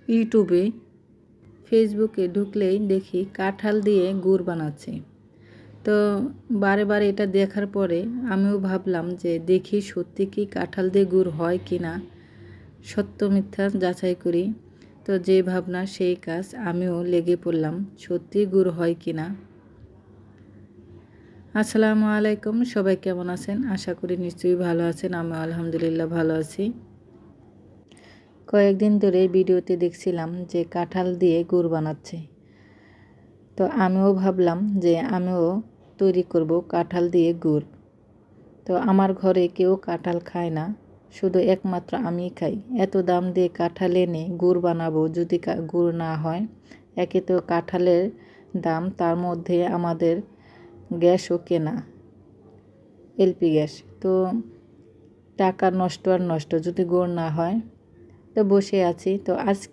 ইউটিউবে ফেসবুকে ঢুকলেই দেখি কাঁঠাল দিয়ে গুড় বানাচ্ছে। তো বারে বারে এটা দেখার পরে আমিও ভাবলাম যে দেখি সত্যি কি কাঁঠাল দিয়ে গুড় হয় কি না, সত্য মিথ্যা যাচাই করি। তো যে ভাবনা সেই কাজ, আমিও লেগে পড়লাম সত্যি গুড় হয় কি না। আসসালামু আলাইকুম, সবাই কেমন আছেন? আশা করি নিশ্চয়ই ভালো আছেন। আমি আলহামদুলিল্লাহ ভালো আছি। কয়েকদিন ধরে ভিডিওতে দেখছিলাম যে কাঁঠাল দিয়ে গুড় বানাচ্ছে। তো আমিও ভাবলাম যে আমিও তৈরি করব কাঁঠাল দিয়ে গুড়। তো আমার ঘরে কেউ কাঁঠাল খায় না, শুধু একমাত্র আমিই খাই। এত দাম দিয়ে কাঁঠাল এনে গুড় বানাবো, যদি গুড় না হয়। একে তো কাঁঠালের দাম, তার মধ্যে আমাদের গ্যাসও কেনা, এলপি গ্যাস। তো টাকা নষ্ট আর নষ্ট যদি গুড় না হয়। তো বসে আছি। তো আজকে